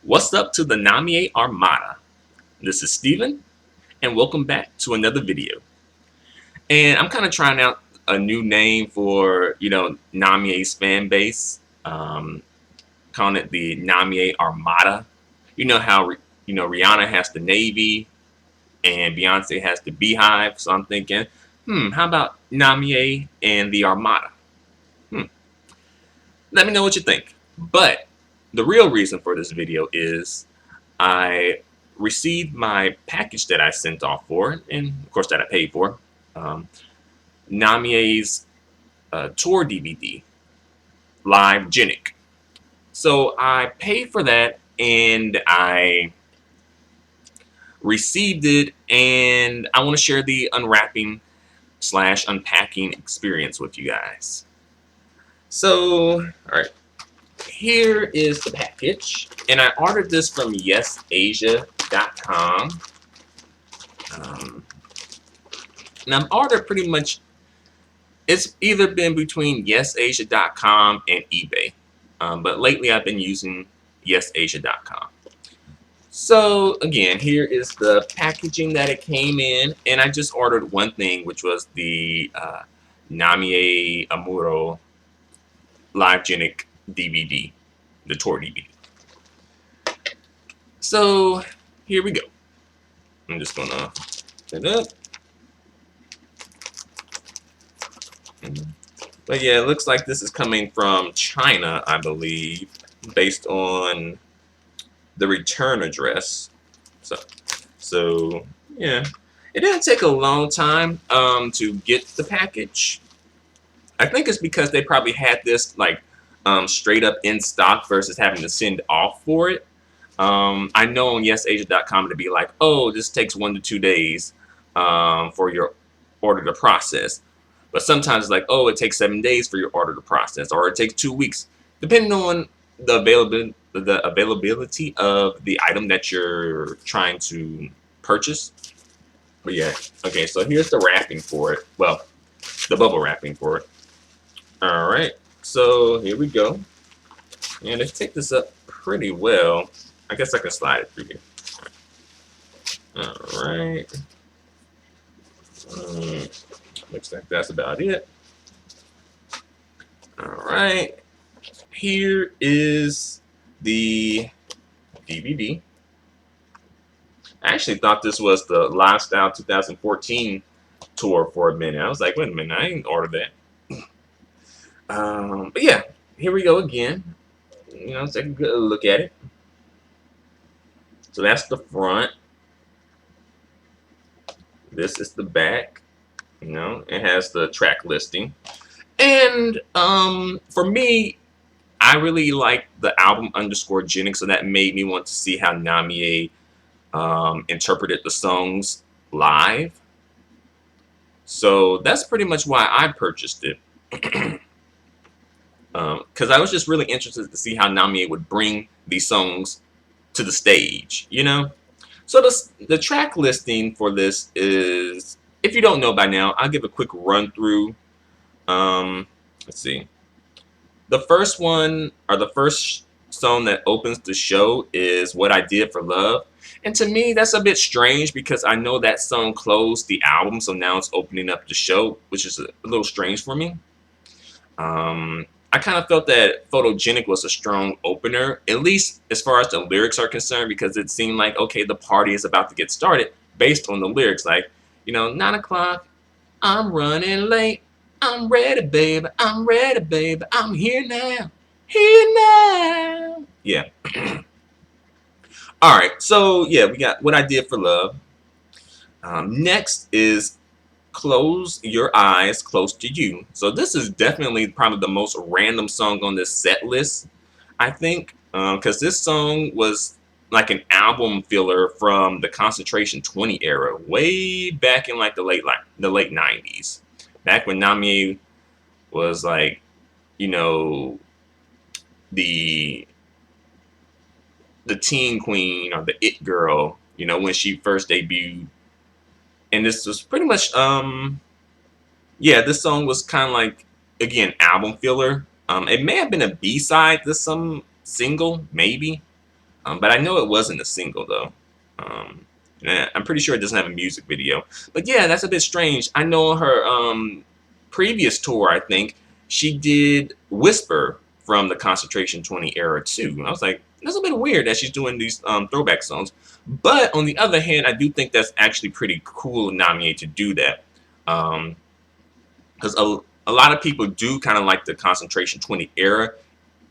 What's up to the Namie Armada? This is Steven, and welcome back to another video. And I'm kind of trying out a new name for, Namie's fan base. Calling it the Namie Armada. You know how, Rihanna has the Navy and Beyonce has the Beehive. So I'm thinking, how about Namie and the Armada? Hmm. Let me know what you think. But the real reason for this video is I received my package that I sent off for, and of course that I paid for, Namie's tour DVD, LIVEGENIC. So I paid for that, and I received it, and I want to share the unwrapping / unpacking experience with you guys. So, all right, here is the package, and I ordered this from yesasia.com. And I've ordered pretty much, it's either been between yesasia.com and eBay, but lately I've been using yesasia.com. So again, here is the packaging that it came in, and I just ordered one thing, which was the Namie Amuro LIVEGENIC DVD, the tour DVD. So here we go. I'm just gonna set it up. But yeah, it looks like this is coming from China, I believe, based on the return address. So yeah, it didn't take a long time to get the package. I think it's because they probably had this like straight up in stock versus having to send off for it. I know on yesasia.com to be like, oh, this takes 1 to 2 days for your order to process. But sometimes it's like, oh, it takes 7 days for your order to process, or it takes 2 weeks, depending on the availability of the item that you're trying to purchase. But yeah, okay, so here's the wrapping for it. Well, the bubble wrapping for it. All right, so here we go. And they take this up pretty well. I guess I can slide it through here. All right. Looks like that's about it. All right. Here is the DVD. I actually thought this was the Lifestyle 2014 tour for a minute. I was like, wait a minute, I didn't order that. But yeah, here we go again. Take a good look at it. So that's the front. This is the back. It has the track listing. And for me, I really like the album _genic, so that made me want to see how Namie interpreted the songs live. So that's pretty much why I purchased it. Because I was just really interested to see how Namie would bring these songs to the stage, So the track listing for this is, if you don't know by now, I'll give a quick run through. Let's see. The first one, or the first song that opens the show, is What I Did for Love. And to me, that's a bit strange because I know that song closed the album, so now it's opening up the show, which is a little strange for me. I kind of felt that Photogenic was a strong opener, at least as far as the lyrics are concerned, because it seemed like, okay, the party is about to get started based on the lyrics. Like, 9 o'clock, I'm running late. I'm ready, baby. I'm ready, baby. I'm here now. Here now. Yeah. All right. So, yeah, we got What I Did for Love. Next is Close Your Eyes, Close to You. So this is definitely probably the most random song on this set list, I think, because this song was like an album filler from the Concentration 20 era, way back in like the late 90s, back when Namie was like, the teen queen or the it girl, when she first debuted. And this was pretty much, yeah, this song was kind of like, again, album filler. It may have been a B-side to some single, maybe. But I know it wasn't a single though. And I'm pretty sure it doesn't have a music video. But yeah, that's a bit strange. I know her previous tour, I think, she did Whisper from the Concentration 20 era too. And I was like, that's a bit weird that she's doing these throwback songs. But on the other hand, I do think that's actually pretty cool of Namie to do that. Because a lot of people do kind of like the Concentration 20 era.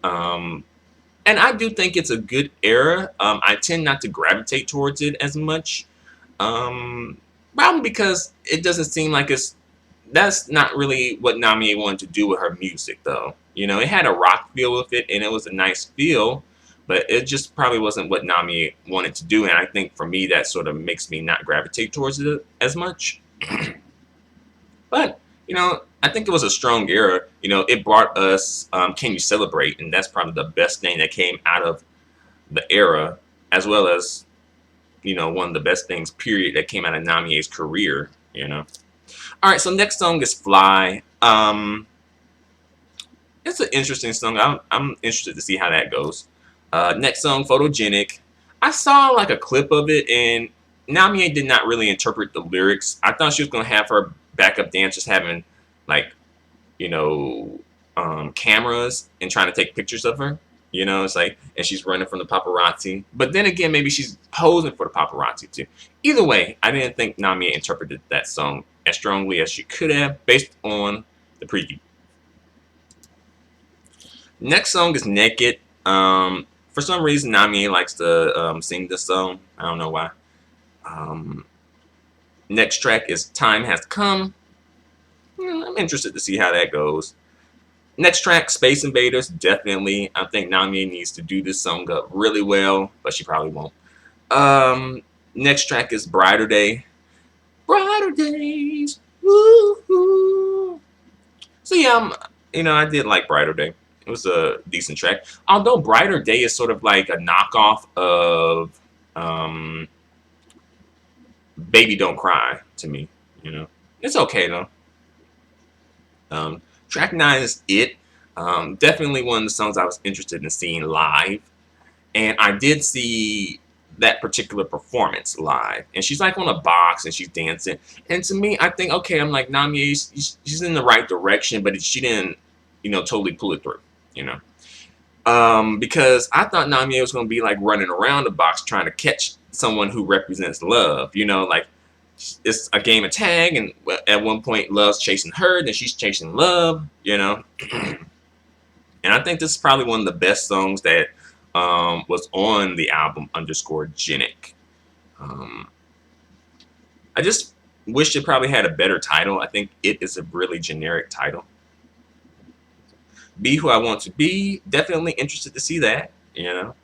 And I do think it's a good era. I tend not to gravitate towards it as much. Probably because it doesn't seem like that's not really what Namie wanted to do with her music, though. You know, it had a rock feel with it, and it was a nice feel, but it just probably wasn't what Namie wanted to do. And I think for me, that sort of makes me not gravitate towards it as much. But you know, I think it was a strong era. You know, it brought us Can You Celebrate? And that's probably the best thing that came out of the era, as well as, you know, one of the best things, period, that came out of Namie's career, you know. All right, so next song is Fly. It's an interesting song. I'm interested to see how that goes. Next song, Photogenic. I saw like a clip of it, and Namie did not really interpret the lyrics. I thought she was going to have her backup dancers having, like, you know, cameras and trying to take pictures of her. You know, it's like, and she's running from the paparazzi. But then again, maybe she's posing for the paparazzi too. Either way, I didn't think Namie interpreted that song as strongly as she could have based on the preview. Next song is Naked. For some reason, Namie likes to sing this song. I don't know why. Next track is Time Has Come. I'm interested to see how that goes. Next track, Space Invaders. Definitely. I think Namie needs to do this song up really well, but she probably won't. Next track is Brighter Day. Brighter Days. Woo-hoo. So yeah, you know, I did like Brighter Day. It was a decent track. Although Brighter Day is sort of like a knockoff of Baby Don't Cry to me. You know, it's okay though. Track 9 is It. Definitely one of the songs I was interested in seeing live, and I did see that particular performance live. And she's like on a box and she's dancing. And to me, I think, okay, I'm like, Namie, she's in the right direction, but she didn't, you know, totally pull it through. You know, because I thought Namie was going to be like running around the box trying to catch someone who represents love, you know, like it's a game of tag, and at one point Love's chasing her, then she's chasing Love, you know. And I think this is probably one of the best songs that was on the album _Genic. I just wish it probably had a better title. I think It is a really generic title. Be Who I Want to Be. Definitely interested to see that, you know.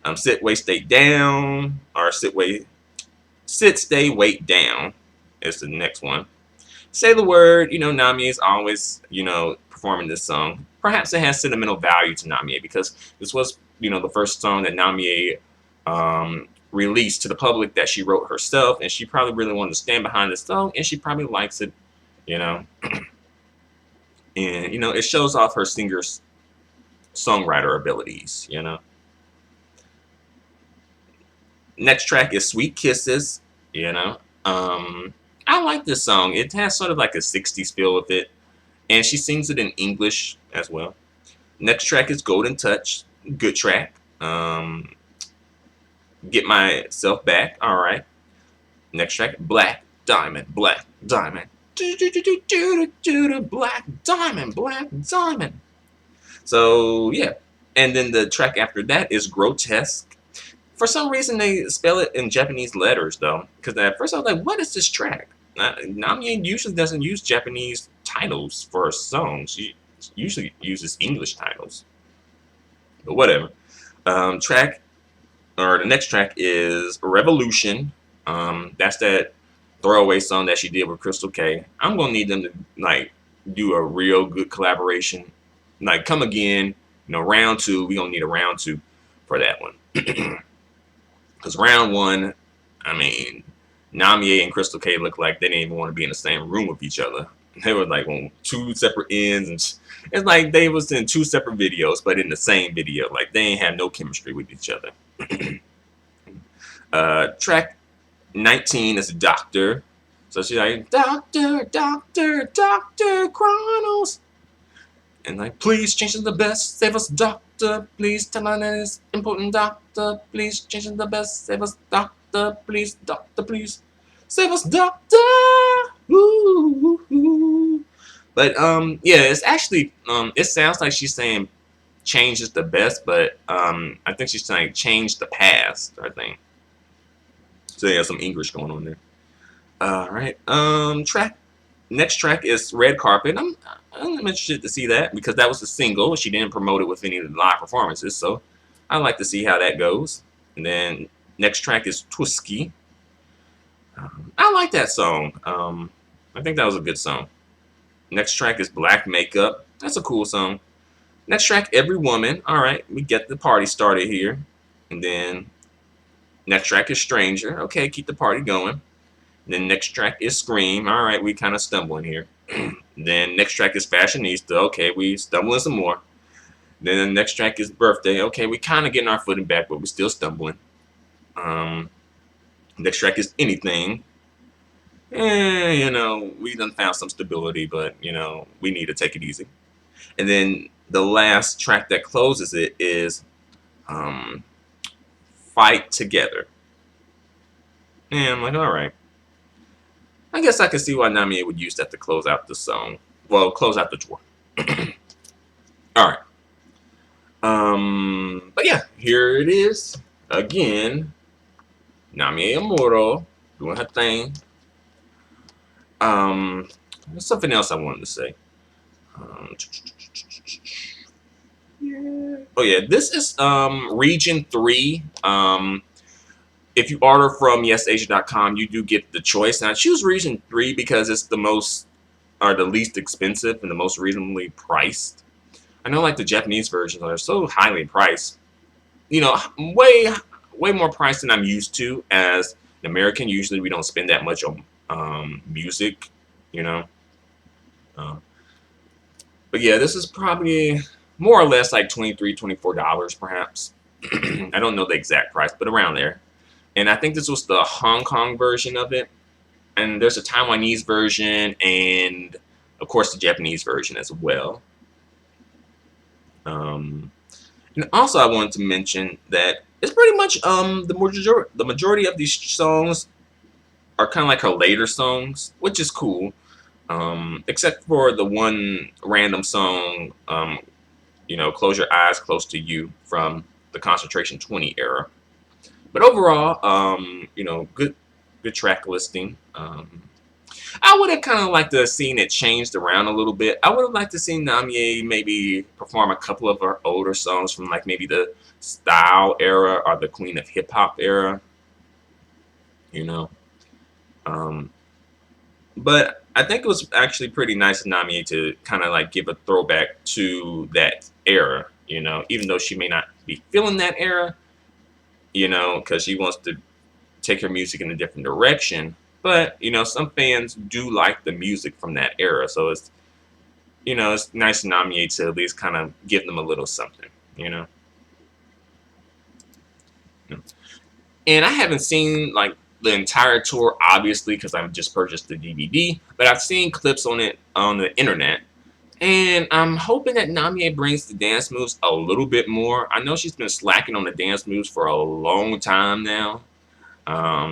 Sittwe, Stay Down, or Sittwe, Sit, Stay, Wait Down is the next one. Say the Word. You know, Namie is always, you know, performing this song. Perhaps it has sentimental value to Namie because this was, you know, the first song that Namie released to the public that she wrote herself, and she probably really wanted to stand behind this song, and she probably likes it, you know. And, you know, it shows off her singer-songwriter abilities, you know. Next track is Sweet Kisses, you know. I like this song. It has sort of like a 60s feel with it. And she sings it in English as well. Next track is Golden Touch. Good track. Get Myself Back. All right. Next track, Black Diamond. Black Diamond. Black Diamond. Black Diamond. So, yeah. And then the track after that is Grotesque. For some reason, they spell it in Japanese letters, though. Because at first I was like, what is this track? Namie usually doesn't use Japanese titles for her songs. She usually uses English titles. But whatever. The next track is Revolution. That's that throwaway song that she did with Crystal K. I'm going to need them to, like, do a real good collaboration. Like, Come Again, you know, round 2. We're going to need a round 2 for that one. Because round 1, I mean, Namie and Crystal K look like they didn't even want to be in the same room with each other. They were like on two separate ends, and it's like they was in two separate videos, but in the same video. Like they ain't have no chemistry with each other. Track 19 is Doctor. So she's like, Doctor, Doctor, Doctor Chronos. And like, please change to the best, save us, Doctor. Please tell us that it's important, Doctor. Please change to the best, save us, Doctor. Please, Doctor, please. Save us, Doctor. Ooh, ooh, ooh. But yeah, it's actually it sounds like she's saying change is the best, but I think she's saying change the past, I think. So yeah, some English going on there. Alright. Next track is Red Carpet. I'm interested to see that because that was a single. She didn't promote it with any live performances, so I'd like to see how that goes. And then next track is Twisky. I like that song. I think that was a good song. Next track is Black Makeup. That's a cool song. Next track, Every Woman. Alright, we get the party started here. And then next track is Stranger. Okay, keep the party going. Then next track is Scream. Alright, we kind of stumbling here. Then next track is Fashionista. Okay, we stumbling some more. Then the next track is Birthday. Okay, we kind of getting our footing back, but we're still stumbling. Next track is Anything. You know, we done found some stability, but, you know, we need to take it easy. And then the last track that closes it is Fight Together. And I'm like, alright. I guess I can see why Namie would use that to close out the song. Well, close out the tour. Alright. But yeah, here it is. Again, Namie Amuro doing her thing. There's something else I wanted to say. Oh yeah, this is Region 3. If you order from yesasia.com, you do get the choice. And I choose Region 3 because it's the most, or the least expensive and the most reasonably priced. I know like the Japanese versions are so highly priced. You know, way more priced than I'm used to. As an American, usually we don't spend that much on music, you know. But yeah, this is probably more or less like $23, $24 perhaps. I don't know the exact price, but around there. And I think this was the Hong Kong version of it. And there's a Taiwanese version and, of course, the Japanese version as well. And also I wanted to mention that it's pretty much the majority of these songs are kind of like her later songs, which is cool. Except for the one random song, you know, Close Your Eyes, Close to You from the Concentration 20 era. But overall, you know, good track listing. I would have kind of liked to have seen it changed around a little bit. I would have liked to see Namie maybe perform a couple of her older songs from like maybe the Style era or the Queen of Hip Hop era. You know. But I think it was actually pretty nice of Namie to kind of like give a throwback to that era. You know, even though she may not be feeling that era. You know, because she wants to take her music in a different direction. But, you know, some fans do like the music from that era. So it's, you know, it's nice to Namie to at least kind of give them a little something, you know. And I haven't seen, like, the entire tour, obviously, because I've just purchased the DVD. But I've seen clips on it on the internet. And I'm hoping that Namie brings the dance moves a little bit more. I know she's been slacking on the dance moves for a long time now.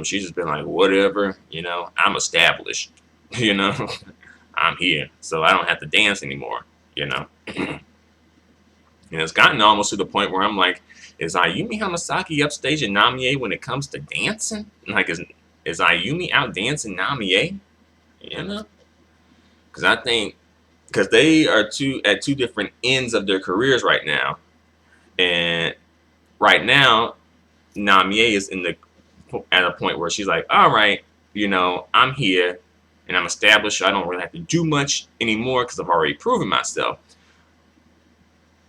She's just been like, whatever, you know, I'm established, you know, I'm here, so I don't have to dance anymore, you know. And it's gotten almost to the point where I'm like, is Ayumi Hamasaki upstaging Namie when it comes to dancing? Like, is Ayumi out dancing Namie? You know? Because I think, because they are at two different ends of their careers right now. And right now, Namie is at a point where she's like, all right, you know, I'm here and I'm established. So I don't really have to do much anymore because I've already proven myself.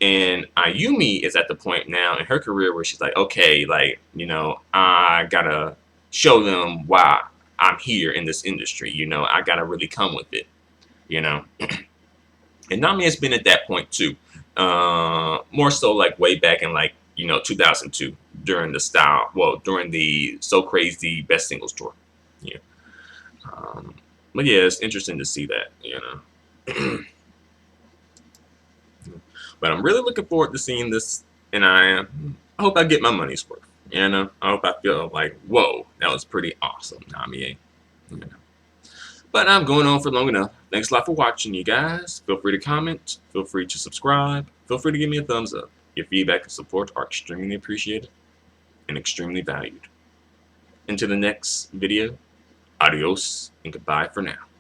And Ayumi is at the point now in her career where she's like, okay, like, you know, I gotta show them why I'm here in this industry. You know, I gotta really come with it. you know. And Namie has been at that point too, more so like way back in like 2002 during during the So Crazy Best Singles tour, yeah. But yeah, it's interesting to see that, But I'm really looking forward to seeing this, and I hope I get my money's worth. I hope I feel like, whoa, that was pretty awesome, Namie. But I'm going on for long enough. Thanks a lot for watching, you guys. Feel free to comment. Feel free to subscribe. Feel free to give me a thumbs up. Your feedback and support are extremely appreciated and extremely valued. Until the next video, adios and goodbye for now.